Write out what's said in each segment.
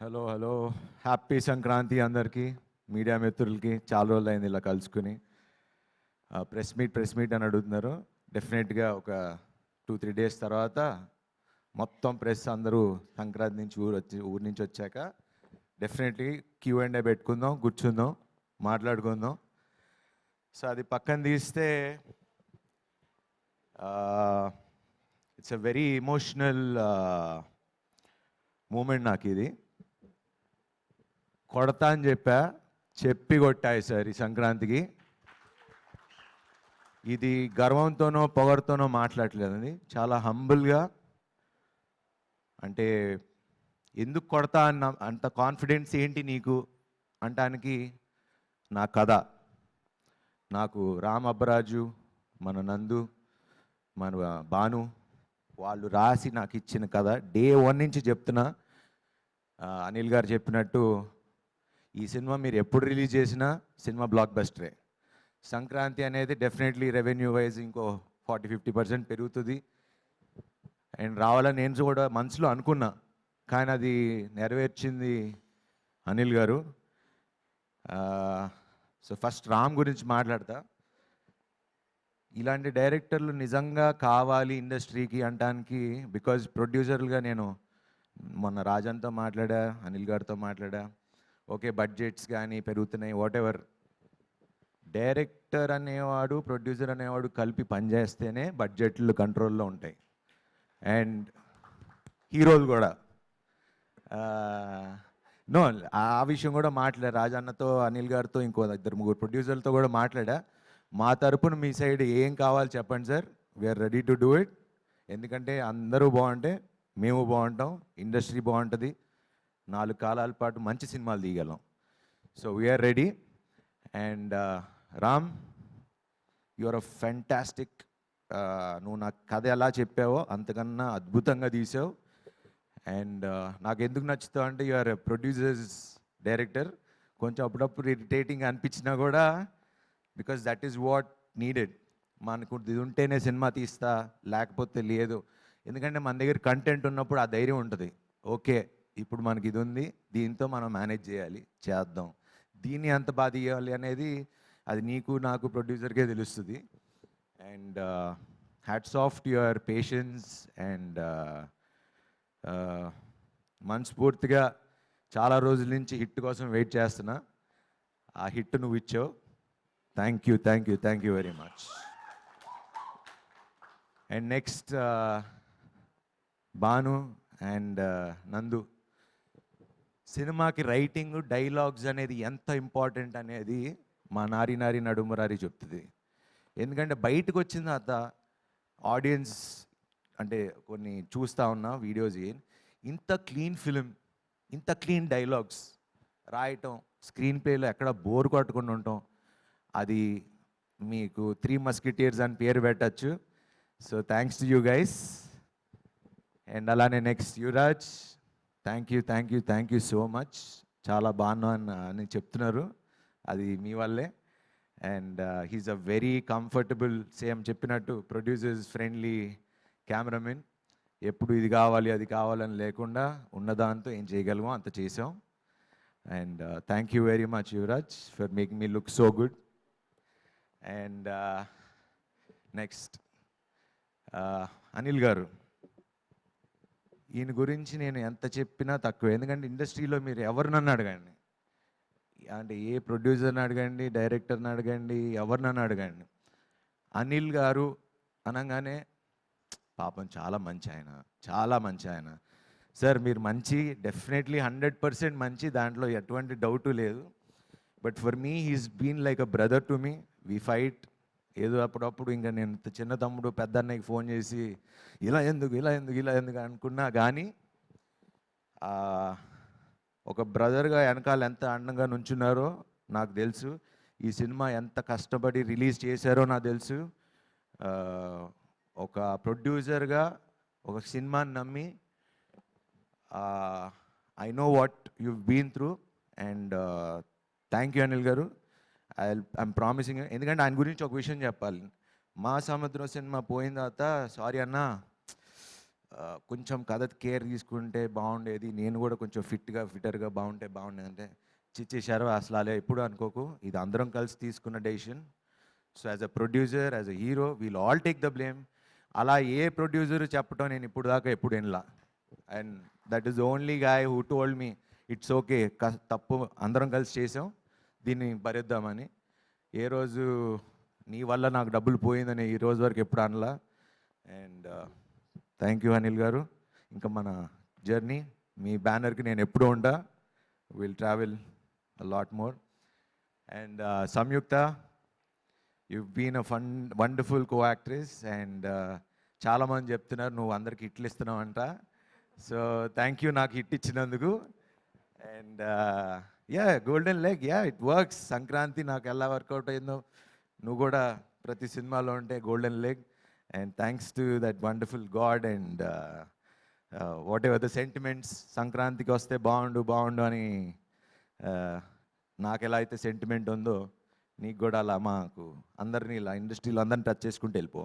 Hello hello happy Sankranti అందరికీ media మిత్రులకి చాలా రోజులు అయింది ఇలా కలుసుకుని ప్రెస్ మీట్ అని అడుగుతున్నారు. డెఫినెట్గా ఒక 2-3 డేస్ తర్వాత మొత్తం ప్రెస్ అందరూ సంక్రాంతి నుంచి ఊరు నుంచి వచ్చాక డెఫినెట్లీ Q&A పెట్టుకుందాం, కూర్చుందాం, మాట్లాడుకుందాం. సో అది పక్కన తీస్తే it's a very emotional moment నాకు ఇది. కొడతా అని చెప్పి కొట్టాయి సార్ ఈ సంక్రాంతికి. ఇది గర్వంతోనో పొగరుతోనో మాట్లాడలేదండి, చాలా హంబుల్గా. అంటే ఎందుకు కొడతా అన్న అంత కాన్ఫిడెన్స్ ఏంటి నీకు అంటానికి నా కథ. నాకు రామ్ అబ్బరాజు, మన నందు, మన భాను వాళ్ళు రాసి నాకు ఇచ్చిన కథ. డే 1 నుంచి చెప్తున్నా, అనిల్ గారు చెప్పినట్టు ఈ సినిమా మీరు ఎప్పుడు రిలీజ్ చేసినా సినిమా బ్లాక్ బస్టరే. సంక్రాంతి అనేది డెఫినెట్లీ రెవెన్యూ వైజ్ ఇంకో 40-50% పెరుగుతుంది అండ్ రావాలని నేను కూడా మనసులో అనుకున్నా, కానీ అది నెరవేర్చింది అనిల్ గారు. సో ఫస్ట్ రామ్ గురించి మాట్లాడతా. ఇలాంటి డైరెక్టర్లు నిజంగా కావాలి ఇండస్ట్రీకి అంటానికి, బికాజ్ ప్రొడ్యూసర్లుగా నేను మొన్న రాజన్తో మాట్లాడా, అనిల్ గారితో మాట్లాడా. ఓకే, బడ్జెట్స్ కానీ పెరుగుతున్నాయి, వాట్ ఎవర్. డైరెక్టర్ అనేవాడు, ప్రొడ్యూసర్ అనేవాడు కలిపి పనిచేస్తేనే బడ్జెట్లు కంట్రోల్లో ఉంటాయి. అండ్ హీరోలు కూడా నో, ఆ విషయం కూడా మాట్లాడా రాజన్నతో, అనిల్ గారితో, ఇంకో 2-3 ప్రొడ్యూసర్లతో కూడా మాట్లాడా. మా తరపున మీ సైడ్ ఏం కావాలి చెప్పండి sir, we're ready to do it. ఎందుకంటే అందరూ బాగుంటే మేము బాగుంటాం, ఇండస్ట్రీ బాగుంటుంది, 4 కాలాల పాటు మంచి సినిమాలు తీయగలం. So we're ready. And Ram, your a fantastic. నువ్వు నాకు కథ ఎలా చెప్పావో అంతకన్నా అద్భుతంగా తీసావు. అండ్ నాకు ఎందుకు నచ్చుతావు అంటే యువర్ ప్రొడ్యూసర్స్ డైరెక్టర్. కొంచెం అప్పుడప్పుడు ఇరిటేటింగ్ అనిపించినా కూడా, because that is what needed. మనకు ఇది ఉంటేనే సినిమా తీస్తా, లేకపోతే లేదు. ఎందుకంటే మన దగ్గర కంటెంట్ ఉన్నప్పుడు ఆ ధైర్యం ఉంటుంది. ఓకే, ఇప్పుడు మనకి ఇది ఉంది, దీంతో మనం మేనేజ్ చేయాలి, చేద్దాం. దీన్ని ఎంత బాగా తీయాలి అనేది అది నీకు నాకు ప్రొడ్యూసర్కే తెలుస్తుంది. And hats off to your patience. And మనస్ఫూర్తిగా చాలా రోజుల నుంచి హిట్ కోసం వెయిట్ చేస్తున్నా. ఆ హిట్ నువ్వు ఇచ్చావు. Thank you very much. And next Bhanu and నందు. సినిమాకి రైటింగ్, డైలాగ్స్ అనేది ఎంత ఇంపార్టెంట్ అనేది మా నారి నారి నడుమురారి చెప్తుంది. ఎందుకంటే బయటకు వచ్చిన తర్వాత ఆడియన్స్ అంటే కొన్ని చూస్తూ ఉన్నా వీడియోస్, ఇంత క్లీన్ ఫిలిం, ఇంత క్లీన్ డైలాగ్స్ రాయటం, స్క్రీన్ ప్లేలో ఎక్కడ బోర్ కొట్టకుండా ఉండటం, అది మీకు 3 మస్కిటీర్స్ అని పేరు పెట్టచ్చు. So thanks to you guys. And అలానే next Yuvraj, thank you so much. చాలా బాగున్నా అని చెప్తున్నారు, అది మీ వల్లే. And he's a very comfortable, same చెప్పినట్టు ప్రొడ్యూసర్స్ ఫ్రెండ్లీ కెమెరామెన్. ఎప్పుడు ఇది కావాలి అది కావాలని లేకుండా ఉన్నదాంతో ఏం చేయగలమో అంత చేసాం. And thank you very much Yuvraj for making me look so good. And next Anil గారు. ఈయన గురించి నేను ఎంత చెప్పినా తక్కువ. ఎందుకంటే ఇండస్ట్రీలో మీరు ఎవరినన్ను అడగండి, అంటే ఏ ప్రొడ్యూసర్ని అడగండి, డైరెక్టర్ని అడగండి, ఎవరినన్ను అడగండి, అనిల్ గారు అనగానే పాపం చాలా మంచి ఆయన, చాలా మంచి ఆయన. సార్ మీరు మంచి, డెఫినెట్లీ 100% మంచి, దాంట్లో ఎటువంటి డౌటు లేదు. But for me he's been like a brother to me. We fight. ఏదో అప్పుడప్పుడు ఇంకా నేను చిన్న తమ్ముడు పెద్ద అన్నయ్యకి ఫోన్ చేసి ఇలా ఎందుకు అనుకున్నా కానీ, ఒక బ్రదర్గా వెనకాల ఎంత అండంగా నుంచున్నారో నాకు తెలుసు. ఈ సినిమా ఎంత కష్టపడి రిలీజ్ చేశారో నాకు తెలుసు. ఒక ప్రొడ్యూసర్గా ఒక సినిమాని నమ్మి, I know what you been through. And thank you Anil garu. I'm promising. ఎందుకంటే ఆయన గురించి ఒక విషయం చెప్పాలి. మా సముద్రం సినిమా పోయిన తర్వాత, సారీ అన్న, కొంచెం కథ కేర్ తీసుకుంటే బాగుండేది, నేను కూడా కొంచెం ఫిటర్గా బాగుంటే బాగుండేది అంటే చిచ్చేశారు. అసలు అలా ఎప్పుడు అనుకోకు, ఇది అందరం కలిసి తీసుకున్న decision. So as a producer, as a hero, we'll all take the blame. అలా ఏ ప్రొడ్యూసర్ చెప్పడం నేను ఇప్పుడు దాకా ఎప్పుడు వినలా. And that is only guy who told me it's okay, తప్పు అందరం కలిసి చేసాం, దీన్ని భరిద్దామని. ఏ రోజు నీ వల్ల నాకు డబ్బులు పోయిందని ఈ రోజు వరకు ఎప్పుడు అనలా. And thank you Anil garu. ఇంకా మన జర్నీ, మీ బ్యానర్కి నేను ఎప్పుడూ ఉంటా. Will travel a lot more. And Samyuktha, you've been a wonderful co-actress, and చాలామంది చెప్తున్నారు నువ్వు అందరికి హిట్లు ఇస్తున్నావు అంట. సో థ్యాంక్ యూ నాకు హిట్ ఇచ్చినందుకు. And yeah, golden leg, yeah it works. Sankranti నాకు ఎలా వర్కౌట్ అయిందో నువ్వు కూడా ప్రతి సినిమాలో ఉంటే golden leg. And thanks to that wonderful God. And what ever the sentiments, సంక్రాంతికి వస్తే బాగుండు అని నాకు ఎలా అయితే సెంటిమెంట్ ఉందో నీకు కూడా అలా మాకు అందరినీ ఇలా ఇండస్ట్రీలో అందరిని టచ్ చేసుకుంటూ వెళ్ళిపో.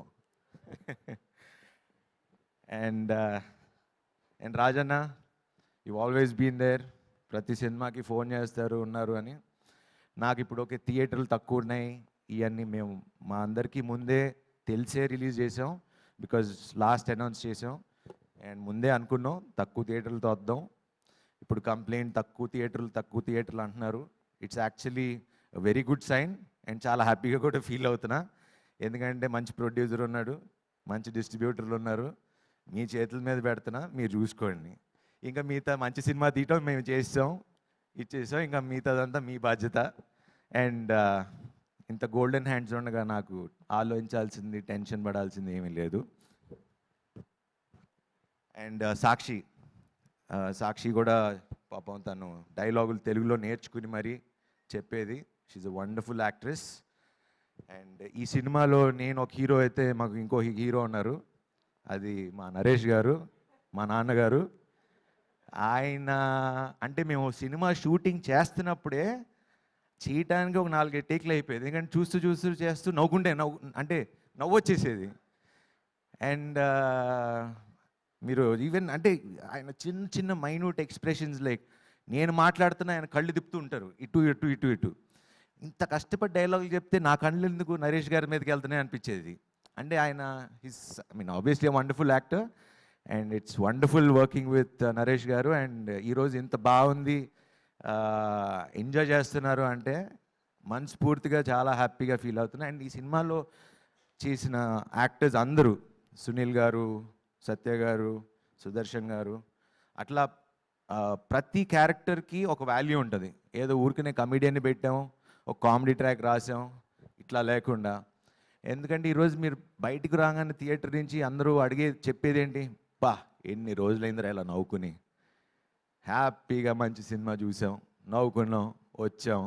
And Rajanna, you always been there. ప్రతి సినిమాకి ఫోన్ చేస్తారు ఉన్నారు అని. నాకు ఇప్పుడు ఓకే థియేటర్లు తక్కువ ఉన్నాయి ఇవన్నీ మేము మా అందరికీ ముందే తెలిసే రిలీజ్ చేసాం, బికాజ్ లాస్ట్ అనౌన్స్ చేసాం. అండ్ ముందే అనుకున్నాం తక్కువ థియేటర్లతో వద్దాం. ఇప్పుడు కంప్లైంట్ తక్కువ థియేటర్లు అంటున్నారు. It's actually very good sign. And చాలా హ్యాపీగా కూడా ఫీల్ అవుతున్నా, ఎందుకంటే మంచి ప్రొడ్యూసర్ ఉన్నాడు, మంచి డిస్ట్రిబ్యూటర్లు ఉన్నారు. మీ చేతుల మీద పెడుతున్నా, మీరు చూసుకోండి. ఇంకా మిగతా మంచి సినిమా తీయటం మేము ఇచ్చేసాం, ఇంకా మిగతాదంతా మీ బాధ్యత. అండ్ ఇంత గోల్డెన్ హ్యాండ్స్ ఉండగా నాకు ఆలోచించాల్సింది, టెన్షన్ పడాల్సింది ఏమీ లేదు. అండ్ సాక్షి కూడా పాపం తను డైలాగులు తెలుగులో నేర్చుకుని మరీ చెప్పేది. She's a wonderful actress. And ఈ సినిమాలో నేను ఒక హీరో అయితే మాకు ఇంకో హీరో ఉన్నారు, అది మా నరేష్ గారు, మా నాన్నగారు. ఆయన అంటే మేము సినిమా షూటింగ్ చేస్తున్నప్పుడే చేయటానికి ఒక 4-5 టేక్లు అయిపోయేది, ఎందుకంటే చూస్తూ చేస్తూ నవ్వు వచ్చేసేది. అండ్ మీరు ఈవెన్ అంటే ఆయన చిన్న మైన్యూట్ ఎక్స్ప్రెషన్స్, లైక్ నేను మాట్లాడుతున్నా ఆయన కళ్ళు తిప్పుతూ ఉంటారు ఇటు. ఇంత కష్టపడి డైలాగులు చెప్తే నా కళ్ళు ఎందుకు నరేష్ గారి మీదకి వెళ్తున్నాయి అనిపించేది. అంటే ఆయన obviously wonderful actor. And it's wonderful working with Naresh గారు. అండ్ ఈరోజు ఇంత బాగుంది, ఎంజాయ్ చేస్తున్నారు అంటే మనస్ఫూర్తిగా చాలా హ్యాపీగా ఫీల్ అవుతున్నాయి. అండ్ ఈ సినిమాలో చేసిన యాక్టర్స్ అందరూ, సునీల్ గారు, సత్య గారు, సుదర్శన్ గారు, అట్లా ప్రతి క్యారెక్టర్కి ఒక వాల్యూ ఉంటుంది. ఏదో ఊరికనే కమెడియన్ని పెట్టాం, ఒక కామెడీ ట్రాక్ రాసాం, ఇట్లా లేకుండా. ఎందుకంటే ఈరోజు మీరు బయటికి రాగానే థియేటర్ నుంచి అందరూ చెప్పేది ఏంటి, ఎన్ని రోజులైందిరా ఇలా నవ్వుకుని, హ్యాపీగా మంచి సినిమా చూసాం, నవ్వుకున్నాం, వచ్చాం.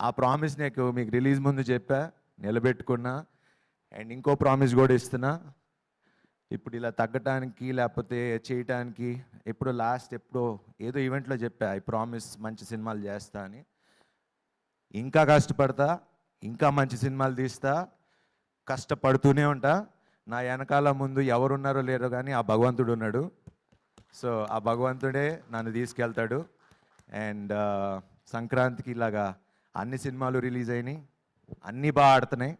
ఆ ప్రామిస్ మీకు రిలీజ్ ముందు చెప్పా, నిలబెట్టుకున్నా. అండ్ ఇంకో ప్రామిస్ కూడా ఇస్తున్నా, ఇప్పుడు ఇలా తగ్గటానికి లేకపోతే చేయటానికి ఎప్పుడో ఏదో ఈవెంట్లో చెప్పా, ఐ ప్రామిస్ మంచి సినిమాలు చేస్తా అని. ఇంకా కష్టపడతా, ఇంకా మంచి సినిమాలు తీస్తా, కష్టపడుతూనే ఉంటా. నా వెనకాల ముందు ఎవరున్నారో లేరో కానీ ఆ భగవంతుడు ఉన్నాడు. సో ఆ భగవంతుడే నన్ను తీసుకెళ్తాడు. అండ్ సంక్రాంతికి ఇలాగా అన్ని సినిమాలు రిలీజ్ అయినాయి, అన్నీ బాగా ఆడుతున్నాయి.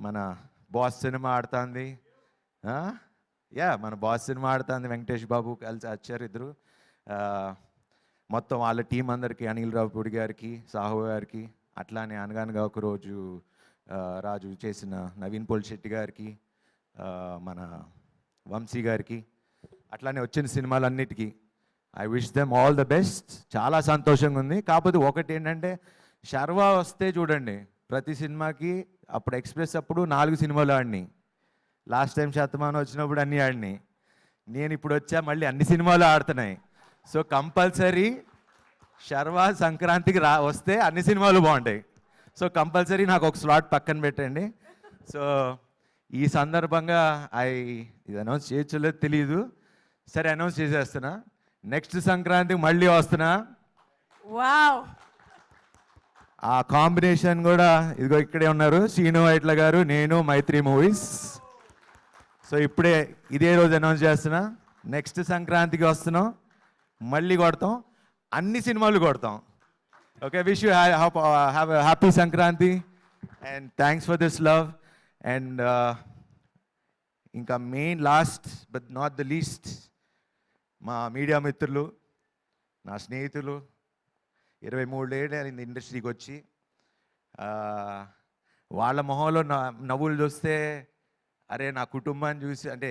మన బాస్ సినిమా ఆడుతుంది, మన బాస్ సినిమా ఆడుతుంది, వెంకటేష్ బాబు కలిసి వచ్చారు ఇద్దరు. మొత్తం వాళ్ళ టీం అందరికీ, అనిల్ రావుపూడి గారికి, సాహు గారికి, అట్లానే అనగానగా ఒకరోజు రాజు చేసిన నవీన్ పోల్శెట్టి గారికి, మన వంశీ గారికి, అట్లానే వచ్చిన సినిమాలన్నిటికీ I wish them all the best. చాలా సంతోషంగా ఉంది. కాకపోతే ఒకటి ఏంటంటే, శర్వా వస్తే చూడండి ప్రతి సినిమాకి, అప్పుడు ఎక్స్ప్రెస్ అప్పుడు 4 సినిమాలు ఆడినాయి, లాస్ట్ టైం శతమానం వచ్చినప్పుడు అన్నీ ఆడినాయి, నేను ఇప్పుడు వచ్చా మళ్ళీ అన్ని సినిమాలు ఆడుతున్నాయి. సో కంపల్సరీ శర్వా సంక్రాంతికి వస్తే అన్ని సినిమాలు బాగుంటాయి. సో కంపల్సరీ నాకు ఒక స్లాట్ పక్కన పెట్టండి. సో ఈ సందర్భంగా ఇది అనౌన్స్ చేయొచ్చలేదు తెలియదు, సరే అనౌన్స్ చేసేస్తున్నా, నెక్స్ట్ సంక్రాంతికి మళ్ళీ వస్తున్నా. వావ్, ఆ కాంబినేషన్ కూడా ఇదిగో ఇక్కడే ఉన్నారు, శ్రీను వైట్ల గారు, నేను, మైత్రి మూవీస్. సో ఇప్పుడే ఇదే రోజు అనౌన్స్ చేస్తున్నా, నెక్స్ట్ సంక్రాంతికి వస్తున్నాం, మళ్ళీ కొడతాం, అన్ని సినిమాలు కొడతాం. Okay, wish you have happy Sankranti and thanks for this love. And ఇంకా main last but not the least, మా మీడియా మిత్రులు, నా స్నేహితులు, 23 ఏళ్ళు అయింది ఇండస్ట్రీకి వచ్చి. వాళ్ళ మొహంలో నవ్వులు చూస్తే, అరే నా కుటుంబాన్ని చూసి, అంటే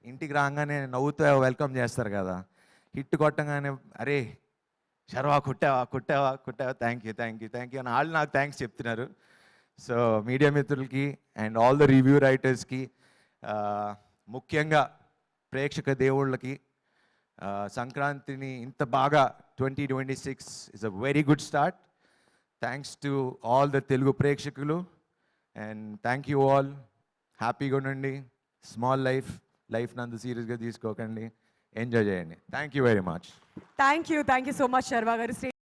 ఇంటికి రాగానే నవ్వుతూ వెల్కమ్ చేస్తారు కదా, హిట్ కొట్టగానే అరే శర్వా కుట్టావా కుట్టావా కుట్టావా, thank you thank you thank you అని వాళ్ళు నాకు థ్యాంక్స్ చెప్తున్నారు. సో మీడియా మిత్రులకి అండ్ ఆల్ ద రివ్యూ రైటర్స్కి, ముఖ్యంగా ప్రేక్షక దేవుళ్ళకి, సంక్రాంతిని ఇంత బాగా 2026 is a very good start. Thanks to all the Telugu ప్రేక్షకులు అండ్ థ్యాంక్ యూ ఆల్. హ్యాపీగా ఉండండి, స్మాల్ లైఫ్ నందు సీరియస్గా తీసుకోకండి, ఎంజాయ్ చేయండి. Thank you very much. Thank you so much Sharwa గారు.